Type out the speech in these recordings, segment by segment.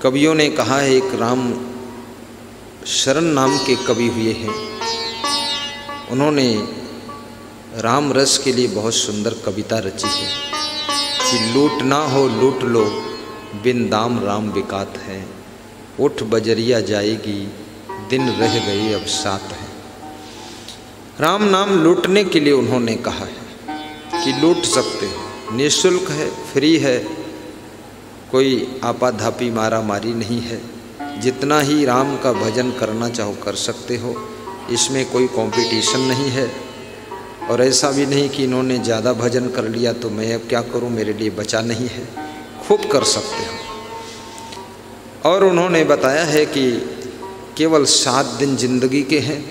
कवियों ने कहा है, एक राम शरण नाम के कवि हुए हैं, उन्होंने राम रस के लिए बहुत सुंदर कविता रची है कि लूट ना हो लूट लो, बिन दाम राम बिकात है, उठ बजरिया जाएगी, दिन रह गए अब साथ है। राम नाम लूटने के लिए उन्होंने कहा है कि लूट सकते हो, निःशुल्क है, फ्री है, कोई आपाधापी मारा मारी नहीं है, जितना ही राम का भजन करना चाहो कर सकते हो, इसमें कोई कंपटीशन नहीं है। और ऐसा भी नहीं कि इन्होंने ज़्यादा भजन कर लिया तो मैं अब क्या करूं, मेरे लिए बचा नहीं है, खूब कर सकते हो। और उन्होंने बताया है कि केवल 7 दिन जिंदगी के हैं,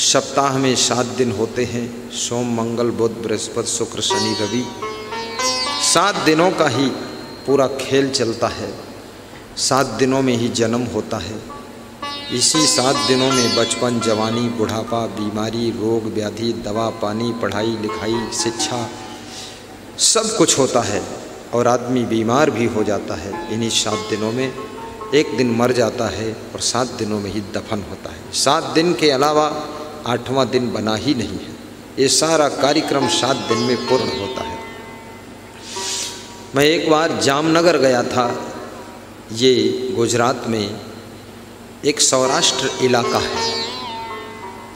सप्ताह में 7 दिन होते हैं, सोम मंगल बुध बृहस्पति शुक्र शनि रवि, 7 दिनों का ही पूरा खेल चलता है, 7 दिनों में ही जन्म होता है। इसी 7 दिनों में बचपन, जवानी, बुढ़ापा, बीमारी, रोग व्याधि, दवा पानी, पढ़ाई लिखाई, शिक्षा, सब कुछ होता है और आदमी बीमार भी हो जाता है। इन्हीं 7 दिनों में एक दिन मर जाता है और 7 दिनों में ही दफन होता है। 7 दिन के अलावा 8वां दिन बना ही नहीं है। ये सारा कार्यक्रम 7 दिन में पूर्ण होता है। मैं एक बार जामनगर गया था, ये गुजरात में एक सौराष्ट्र इलाका है,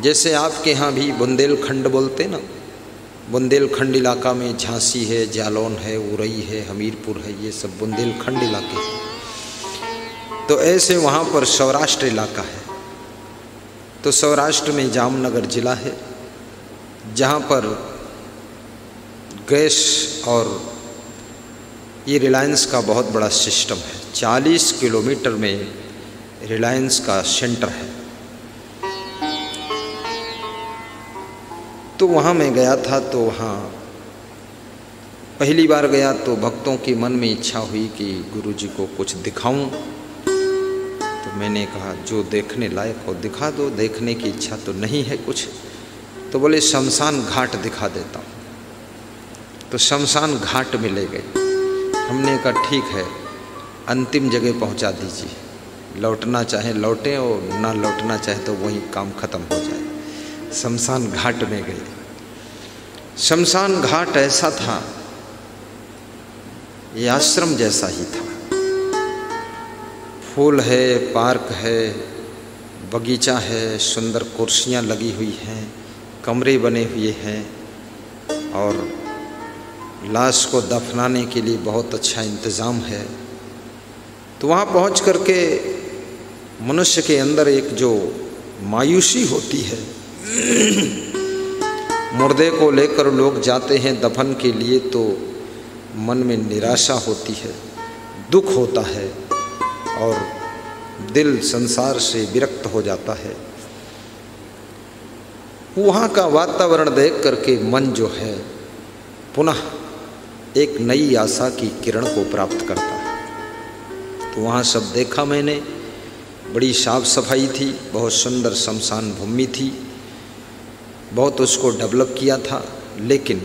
जैसे आपके यहाँ भी बुंदेलखंड बोलते ना, बुंदेलखंड इलाका में झांसी है, जालौन है, उरई है, हमीरपुर है, ये सब बुंदेलखंड इलाके हैं। तो ऐसे वहाँ पर सौराष्ट्र इलाका है। तो सौराष्ट्र में जामनगर जिला है, जहाँ पर गैस और ये रिलायंस का बहुत बड़ा सिस्टम है। 40 किलोमीटर में रिलायंस का सेंटर है। तो वहाँ मैं गया था, तो वहाँ पहली बार गया तो भक्तों के मन में इच्छा हुई कि गुरुजी को कुछ दिखाऊं। तो मैंने कहा जो देखने लायक हो दिखा दो, देखने की इच्छा तो नहीं है कुछ। तो बोले शमशान घाट दिखा देता हूँ। तो शमशान घाट में ले गए। हमने कहा ठीक है, अंतिम जगह पहुँचा दीजिए, लौटना चाहे लौटें और ना लौटना चाहे तो वही काम खत्म हो जाए। शमशान घाट में गए। शमशान घाट ऐसा था, ये आश्रम जैसा ही था। फूल है, पार्क है, बगीचा है, सुंदर कुर्सियां लगी हुई हैं, कमरे बने हुए हैं और लाश को दफनाने के लिए बहुत अच्छा इंतज़ाम है। तो वहाँ पहुँच करके मनुष्य के अंदर एक जो मायूसी होती है, मुर्दे को लेकर लोग जाते हैं दफन के लिए तो मन में निराशा होती है, दुख होता है और दिल संसार से विरक्त हो जाता है। वहाँ का वातावरण देख करके मन जो है पुनः एक नई आशा की किरण को प्राप्त करता है। तो वहाँ सब देखा मैंने, बड़ी साफ सफाई थी, बहुत सुंदर शमशान भूमि थी, बहुत उसको डेवलप किया था। लेकिन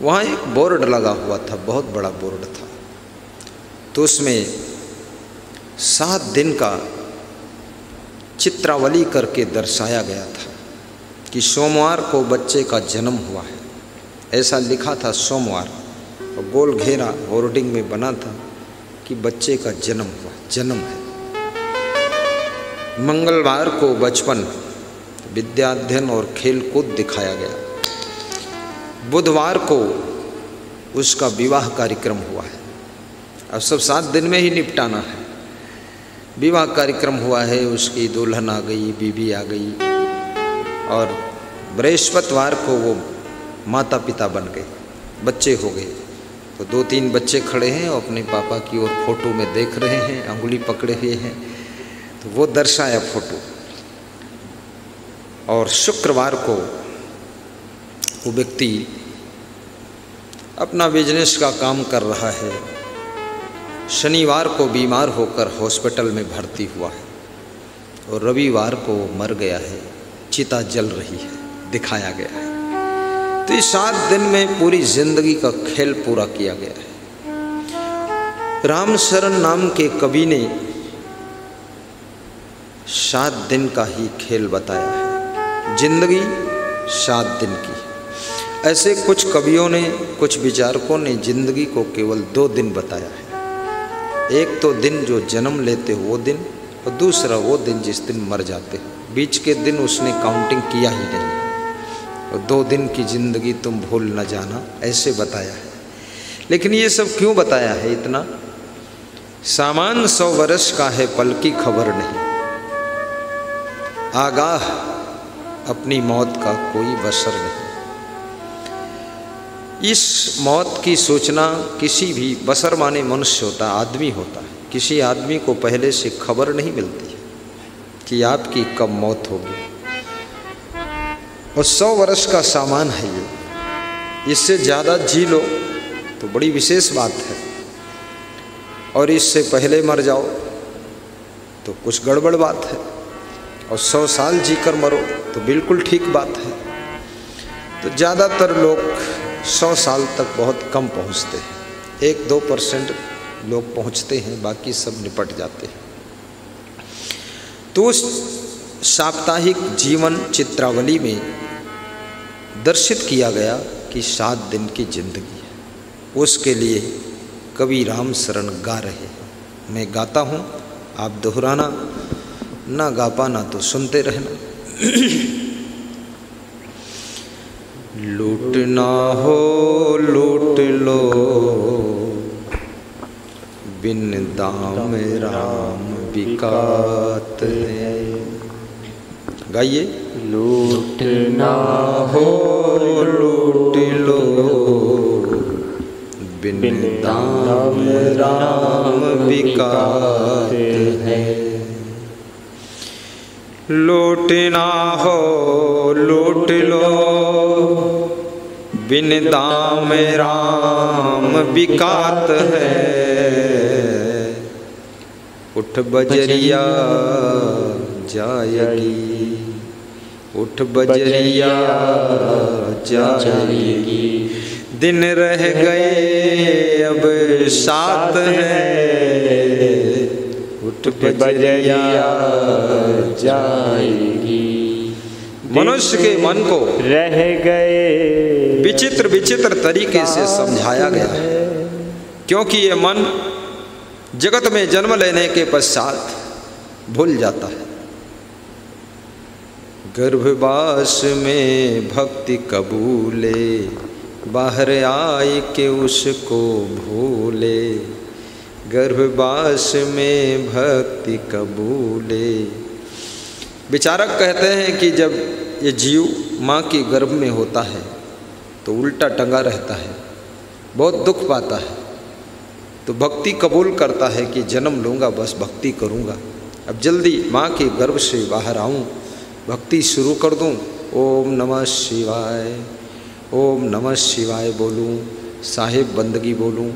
वहाँ एक बोर्ड लगा हुआ था, बहुत बड़ा बोर्ड था। तो उसमें 7 दिन का चित्रावली करके दर्शाया गया था कि सोमवार को बच्चे का जन्म हुआ है, ऐसा लिखा था सोमवार, और गोल घेरा होर्डिंग में बना था कि बच्चे का जन्म हुआ, जन्म है। मंगलवार को बचपन, विद्याध्ययन और खेल कूद दिखाया गया। बुधवार को उसका विवाह कार्यक्रम हुआ है। अब सब 7 दिन में ही निपटाना है। विवाह कार्यक्रम हुआ है, उसकी दुल्हन आ गई, बीवी आ गई और बृहस्पतिवार को वो माता पिता बन गए, बच्चे हो गए। तो 2-3 बच्चे खड़े हैं और अपने पापा की ओर फोटो में देख रहे हैं, अंगुली पकड़े हुए हैं। तो वो दर्शाया फोटो। और शुक्रवार को वो व्यक्ति अपना बिजनेस का काम कर रहा है। शनिवार को बीमार होकर हॉस्पिटल में भर्ती हुआ है और रविवार को मर गया है, चिता जल रही है, दिखाया गया है। तो इस 7 दिन में पूरी जिंदगी का खेल पूरा किया गया है। रामशरण नाम के कवि ने 7 दिन का ही खेल बताया है, जिंदगी 7 दिन की। ऐसे कुछ कवियों ने, कुछ विचारकों ने जिंदगी को केवल 2 दिन बताया है। एक तो दिन जो जन्म लेते हो वो दिन, और दूसरा वो दिन जिस दिन मर जाते हो। बीच के दिन उसने काउंटिंग किया ही नहीं। और 2 दिन की जिंदगी तुम भूल न जाना, ऐसे बताया है। लेकिन ये सब क्यों बताया है इतना? सामान 100 वर्ष का है, पल की खबर नहीं। आगाह अपनी मौत का कोई बसर नहीं। इस मौत की सूचना किसी भी बसर माने मनुष्य होता है, आदमी होता है, किसी आदमी को पहले से खबर नहीं मिलती है कि आपकी कब मौत होगी। और 100 वर्ष का सामान है ये, इससे ज़्यादा जी लो तो बड़ी विशेष बात है, और इससे पहले मर जाओ तो कुछ गड़बड़ बात है, और 100 साल जीकर मरो तो बिल्कुल ठीक बात है। तो ज़्यादातर लोग 100 साल तक बहुत कम पहुँचते हैं, 1-2% लोग पहुँचते हैं, बाकी सब निपट जाते हैं। तो उस साप्ताहिक जीवन चित्रावली में दर्शित किया गया कि 7 दिन की जिंदगी है। उसके लिए कवि रामशरण गा रहे हैं। मैं गाता हूँ, आप दोहराना, ना गा पाना तो सुनते रहना। लूटना हो लूट लो, बिन दाम राम बिकात है। गाइए। लूटना हो लूट लो, बिन दाम राम बिकात है। लूटना हो लूट लो, बिन दाम राम बिकात है। उठ बजरिया जाएगी, उठ बजरिया जाएगी। दिन रह गए अब 7 है, उठ बजरिया जाएगी। मनुष्य के मन को रह गए विचित्र विचित्र तरीके से समझाया गया है, क्योंकि ये मन जगत में जन्म लेने के पश्चात भूल जाता है। गर्भवास में भक्ति कबूले, बाहर आए के उसको भूले। गर्भवास में भक्ति कबूले। विचारक कहते हैं कि जब ये जीव माँ के गर्भ में होता है तो उल्टा टंगा रहता है, बहुत दुख पाता है, तो भक्ति कबूल करता है कि जन्म लूँगा, बस भक्ति करूँगा, अब जल्दी माँ के गर्भ से बाहर आऊँ, भक्ति शुरू कर दूँ, ओम नमः शिवाय, ओम नमः शिवाय बोलूँ, साहिब बंदगी बोलूँ।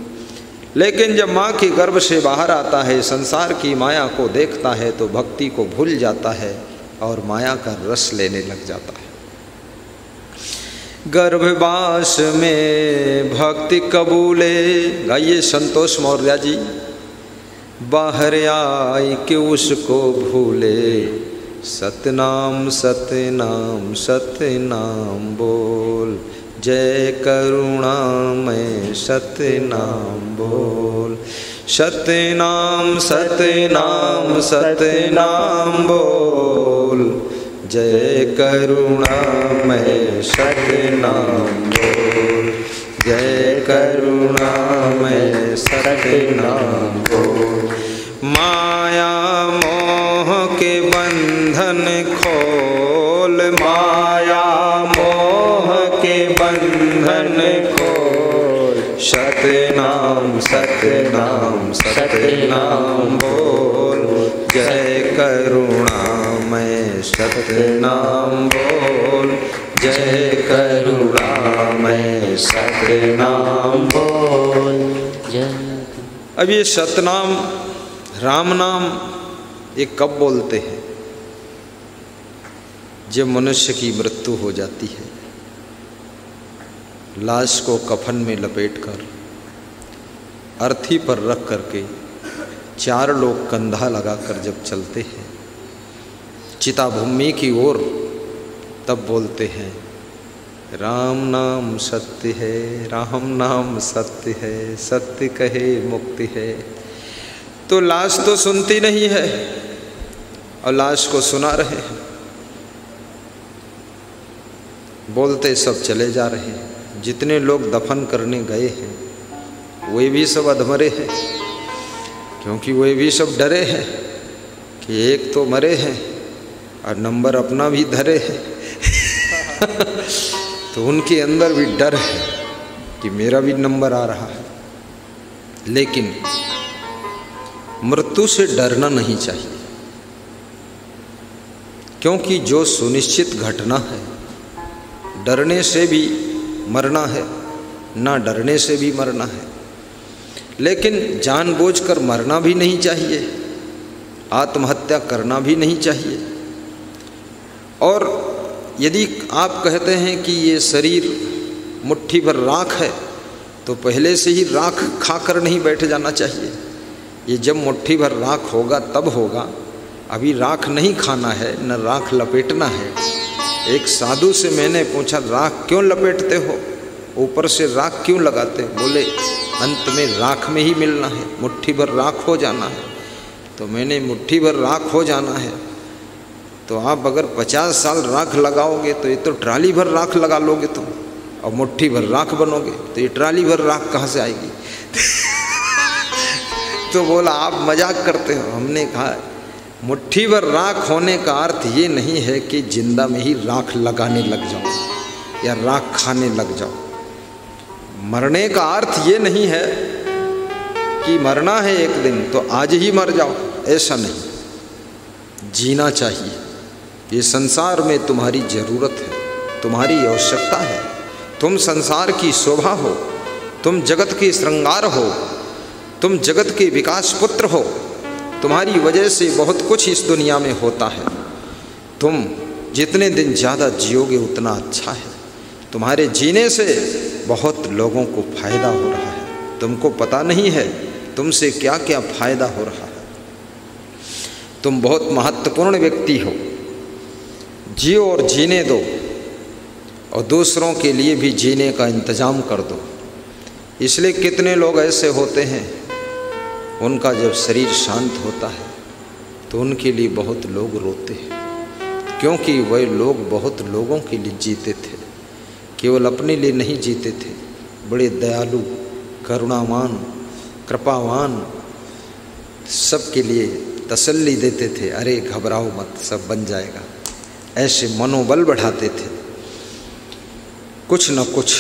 लेकिन जब माँ के गर्भ से बाहर आता है, संसार की माया को देखता है, तो भक्ति को भूल जाता है और माया का रस लेने लग जाता है। गर्भवास में भक्ति कबूले, गाइए संतोष मौर्य जी। बाहर आई कि उसको भूले, सतनाम सतनाम सतनाम बोल, जय करुणामय सतनाम बोल। सतनाम सतनाम सतनाम बोल, जय करुणामय सतनाम बोल, जय करुणामय सतनाम बोल। माया मोह के बंधन खोल, माया मोह के बंधन खोल। सतनाम सतनाम सतनाम बोल, जय करुणामय सतनाम बोल, जय करुणामय सतनाम बोल। अब ये सतनाम राम नाम ये कब बोलते हैं? जब मनुष्य की मृत्यु हो जाती है, लाश को कफन में लपेटकर अर्थी पर रख करके 4 लोग कंधा लगाकर जब चलते हैं चिता भूमि की ओर, तब बोलते हैं राम नाम सत्य है, राम नाम सत्य है, सत्य कहे मुक्ति है। तो लाश तो सुनती नहीं है और लाश को सुना रहे हैं, बोलते सब चले जा रहे हैं। जितने लोग दफन करने गए हैं वे भी सब अधमरे हैं, क्योंकि वे भी सब डरे हैं कि एक तो मरे हैं और नंबर अपना भी धरे हैं तो उनके अंदर भी डर है कि मेरा भी नंबर आ रहा है। लेकिन मृत्यु से डरना नहीं चाहिए, क्योंकि जो सुनिश्चित घटना है, डरने से भी मरना है, ना डरने से भी मरना है। लेकिन जानबूझकर मरना भी नहीं चाहिए, आत्महत्या करना भी नहीं चाहिए। और यदि आप कहते हैं कि ये शरीर मुट्ठी भर राख है, तो पहले से ही राख खाकर नहीं बैठ जाना चाहिए। ये जब मुट्ठी भर राख होगा तब होगा, अभी राख नहीं खाना है, न राख लपेटना है। एक साधु से मैंने पूछा, राख क्यों लपेटते हो, ऊपर से राख क्यों लगाते? बोले अंत में राख में ही मिलना है, मुट्ठी भर राख हो जाना है। तो मैंने मुट्ठी भर राख हो जाना है तो आप अगर 50 साल राख लगाओगे तो ये तो ट्राली भर राख लगा लोगे तुम, और मुट्ठी भर राख बनोगे तो ये ट्राली भर राख कहाँ से आएगी तो बोला आप मजाक करते हो। हमने कहा मुट्ठी भर राख होने का अर्थ ये नहीं है कि जिंदा में ही राख लगाने लग जाओ या राख खाने लग जाओ। मरने का अर्थ ये नहीं है कि मरना है एक दिन तो आज ही मर जाओ, ऐसा नहीं। जीना चाहिए। ये संसार में तुम्हारी ज़रूरत है, तुम्हारी आवश्यकता है। तुम संसार की शोभा हो, तुम जगत की श्रृंगार हो, तुम जगत के विकास पुत्र हो। तुम्हारी वजह से बहुत कुछ इस दुनिया में होता है। तुम जितने दिन ज़्यादा जियोगे उतना अच्छा है। तुम्हारे जीने से बहुत लोगों को फायदा हो रहा है, तुमको पता नहीं है तुमसे क्या क्या फायदा हो रहा है। तुम बहुत महत्वपूर्ण व्यक्ति हो। जियो और जीने दो, और दूसरों के लिए भी जीने का इंतज़ाम कर दो। इसलिए कितने लोग ऐसे होते हैं, उनका जब शरीर शांत होता है तो उनके लिए बहुत लोग रोते हैं, क्योंकि वह लोग बहुत लोगों के लिए जीते थे, केवल अपने लिए नहीं जीते थे। बड़े दयालु, करुणावान, कृपावान, सबके लिए तसल्ली देते थे। अरे घबराओ मत, सब बन जाएगा, ऐसे मनोबल बढ़ाते थे। कुछ न कुछ